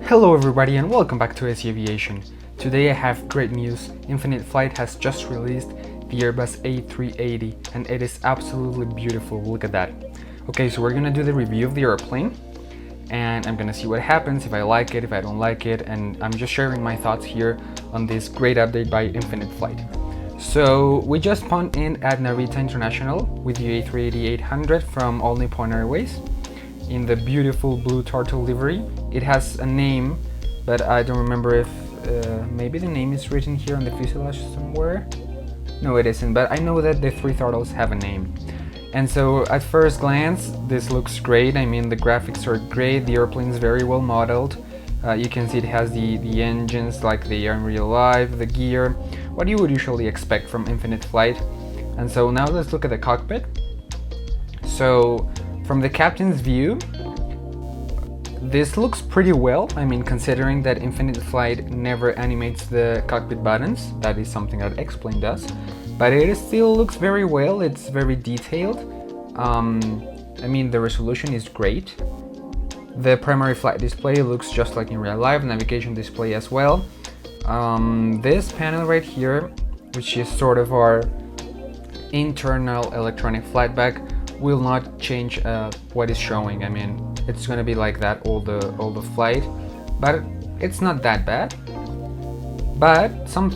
Hello everybody and welcome back to s.c.aviation. Today I have great news. Infinite Flight has just released the Airbus A380 and it is absolutely beautiful. Look at that. Okay, so we're gonna do the review of the airplane and I'm gonna see what happens, if I like it, if I don't like it, and I'm just sharing my thoughts here on this great update by Infinite Flight. So we just spawned in at Narita International with the A380-800 from All Nippon Airways in the beautiful blue turtle livery. It has a name, but I don't remember if maybe the name is written here on the fuselage somewhere. No, it isn't, but I know that the three turtles have a name. And so at first glance, this looks great. I mean, the graphics are great, the airplane is very well modeled. You can see it has the engines like they are in real life, the gear, what you would usually expect from Infinite Flight. And so now let's look at the cockpit. So from the captain's view, this looks pretty well. I mean, considering that Infinite Flight never animates the cockpit buttons, that is something that X-Plane does, but it still looks very well. It's very detailed. I mean, the resolution is great. The primary flight display looks just like in real life, navigation display as well. This panel right here, which is sort of our internal electronic flight bag, will not change what is showing. I mean, it's gonna be like that all the flight, but it's not that bad. But some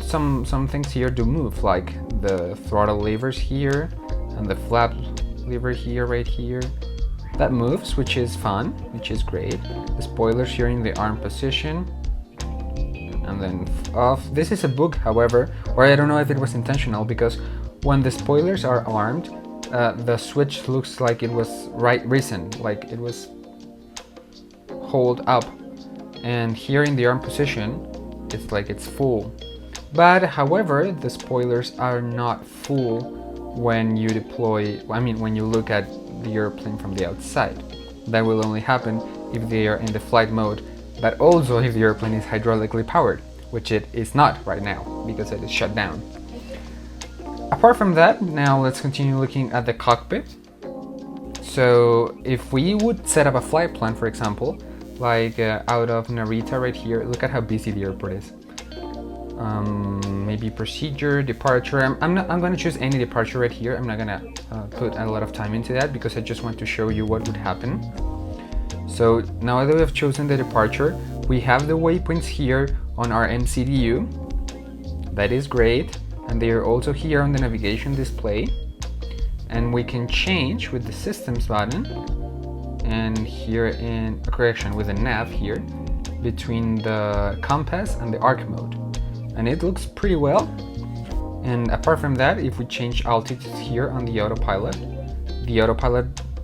things here do move, like the throttle levers here and the flap lever here, right here. That moves, which is fun, which is great. The spoilers here in the arm position, and then off. This is a bug, however, or I don't know if it was intentional, because when the spoilers are armed, the switch looks like it was recent, like it was hold up, and here in the arm position it's like it's full. But however, the spoilers are not full when you deploy, I mean when you look at the airplane from the outside. That will only happen if they are in the flight mode, but also if the airplane is hydraulically powered, which it is not right now because it is shut down. Apart from that, now let's continue looking at the cockpit. So if we would set up a flight plan, for example, like out of Narita right here, look at how busy the airport is. Maybe procedure, departure. I'm going to choose any departure right here. I'm not going to put a lot of time into that because I just want to show you what would happen. So now that we have chosen the departure, we have the waypoints here on our MCDU. That is great. And they are also here on the navigation display, and we can change with the systems button and here in correction with the nav here between the compass and the arc mode, and it looks pretty well. And apart from that, if we change altitudes here on the autopilot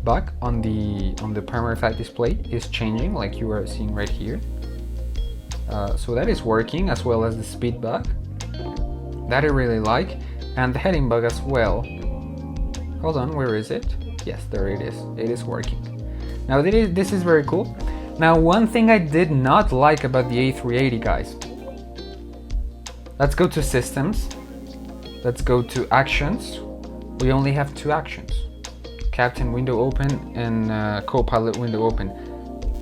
bug on the primary flight display is changing, like you are seeing right here. So that is working, as well as the speed bug that I really like, and the heading bug as well. Hold on, where is it? Yes, there it is. It is working. Now this is very cool. Now, one thing I did not like about the A380, guys. Let's go to systems. Let's go to actions. We only have two actions: captain window open and co-pilot window open.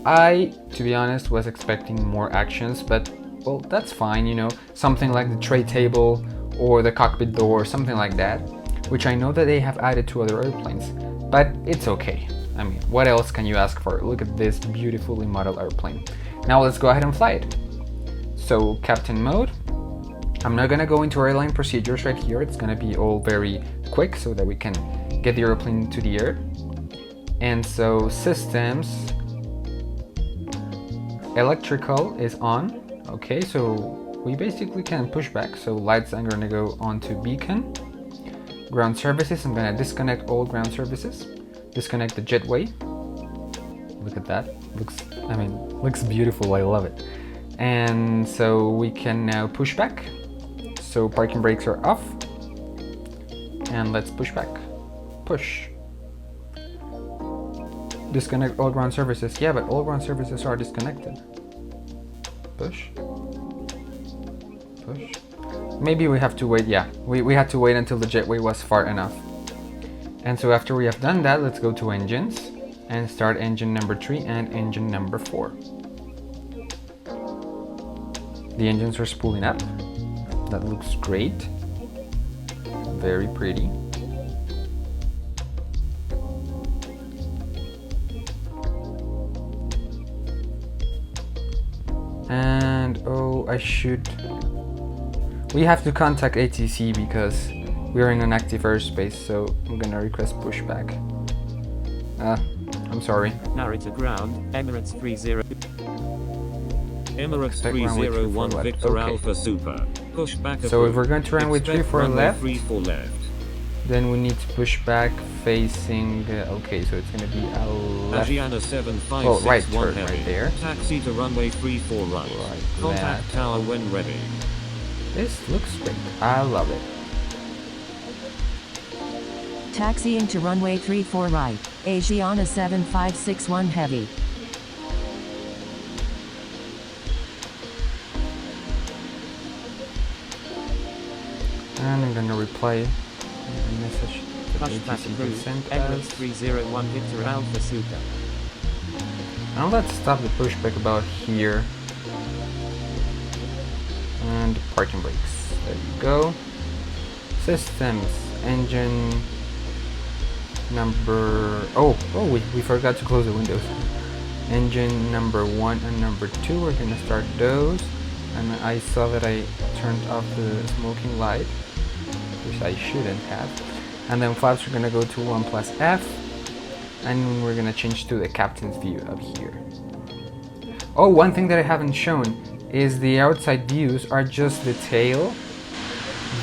I, to be honest, was expecting more actions, but well, that's fine, you know, something like the tray table or the cockpit door, something like that, which I know that they have added to other airplanes, but it's okay. I mean, what else can you ask for? Look at this beautifully modeled airplane. Now let's go ahead and fly it. So captain mode, I'm not gonna go into airline procedures right here. It's gonna be all very quick so that we can get the airplane to the air. And so systems, electrical is on. Okay, so we basically can push back. So lights are gonna go onto beacon. Ground services, I'm gonna disconnect all ground services. Disconnect the jetway. Look at that. Looks beautiful. I love it. And so we can now push back. So parking brakes are off. And let's push back. Push. Disconnect all ground services. Yeah, but all ground services are disconnected. Push. Push. Maybe we have to wait. Yeah, we had to wait until the jetway was far enough. And so after we have done that, let's go to engines and start engine number 3 and engine number 4. The engines are spooling up. That looks great. Very pretty. And oh, we have to contact ATC because we're in an active airspace, so I'm gonna request pushback. I'm sorry. Narita ground, Emirates 30. Emirates Expect runway 301 34 Victor left. Alpha Super. Push back. So if we're going to runway 34 left, 34 left. then we need to push back facing. Okay, so it's gonna be a left. Agiana 7561 Oh, right turn heavy. right there. Taxi to runway 34 right. Right, Contact that. tower when ready. This looks great. I love it. Taxiing to runway 34 right, Asiana 7561 heavy. And I'm gonna reply the message that Pushback ATC approved. sent Emirates us. 301 Victor Alpha Super. Now let's stop the pushback about here. And parking brakes. There you go. Systems. Engine number... we forgot to close the windows. Engine number 1 and number 2, we're gonna start those. And I saw that I turned off the smoking light, which I shouldn't have. And then flaps are gonna go to 1 plus F. And we're gonna change to the captain's view up here. Oh, one thing that I haven't shown is the outside views are just the tail,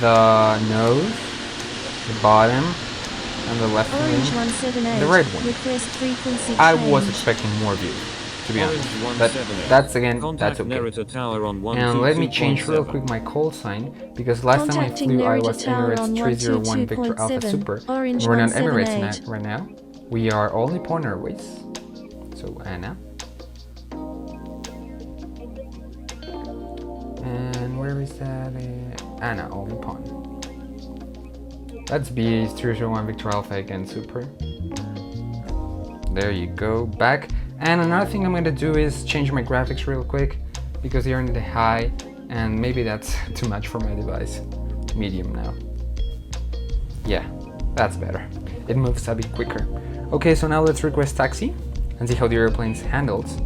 the nose, the bottom, and the left wing, Orange 178. the right one. Request frequency I change. was expecting more views, to be honest. Orange But 178. that's again, Contact that's okay. Narita tower on And let me 122.7. change real quick my call sign, because last time I Contacting flew I Narita was tower Emirates on 301 Victor Alpha 122.7. Super. Orange We're on 178. Emirates right now. We are all Nippon Airways. So Anna. And where is that? Anna, all Nippon. Let's be 301 Victor Alpha again, Super. There you go, back. And another thing I'm gonna do is change my graphics real quick because they're in the high, and maybe that's too much for my device. Medium now. Yeah, that's better. It moves a bit quicker. Okay, so now let's request taxi and see how the airplane's handles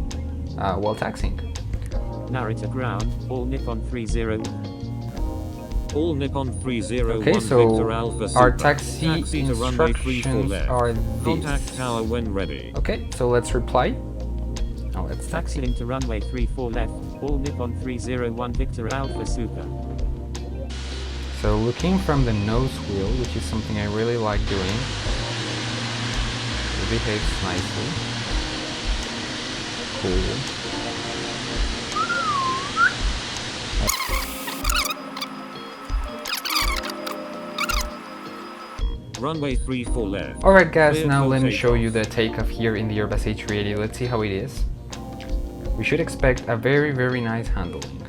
while taxiing. Narita ground, all Nippon 30. All Nippon 301 Okay, so Victor Alpha Super. our taxi to runway 34 instructions left. are Contact these. tower when ready. Okay, so let's reply. Now let's taxi. Taxiing to runway 34 left, all Nippon 301 Victor Alpha Super. So looking from the nose wheel, which is something I really like doing, it behaves nicely. Cool. Runway 34 left. Alright guys, Clear now for let me show takeoff. you the takeoff here in the Airbus A380. Let's see how it is. We should expect a very nice handling.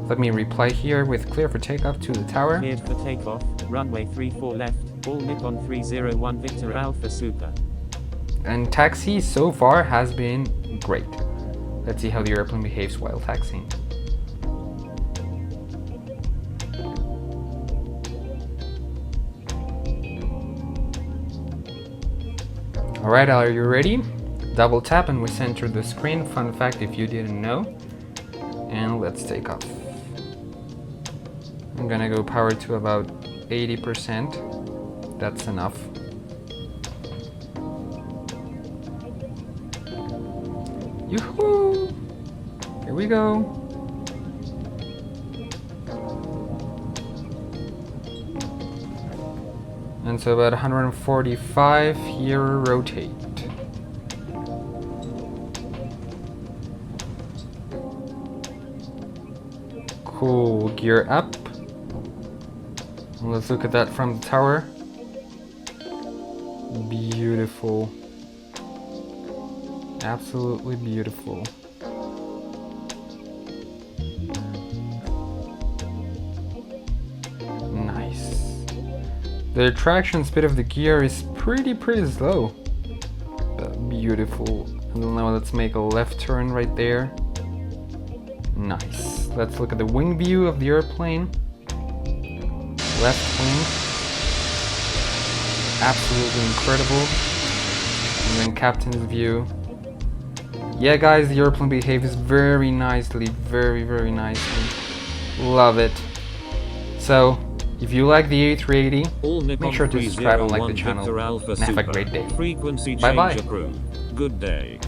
Let me reply here with clear for takeoff to the tower. Cleared for takeoff, runway 34 left, all Nippon 301 Victor Alpha Super. And taxi so far has been great. Let's see how the airplane behaves while taxiing. Alright, are you ready? Double tap and we center the screen. Fun fact if you didn't know. And let's take off. I'm gonna go power to about 80%. That's enough. Yoo-hoo! Here we go. And so about 145, here rotate. Cool, gear up. And let's look at that from the tower. Beautiful. Absolutely beautiful. Nice. The traction speed of the gear is pretty slow. But beautiful. And now let's make a left turn right there. Nice. Let's look at the wing view of the airplane. Left wing. Absolutely incredible. And then captain's view. Yeah guys, the airplane behaves very nicely, very nicely. Love it. So, if you like the A380, make sure to subscribe and like the channel. And have a great day. Frequency Bye bye. change approved. Good day.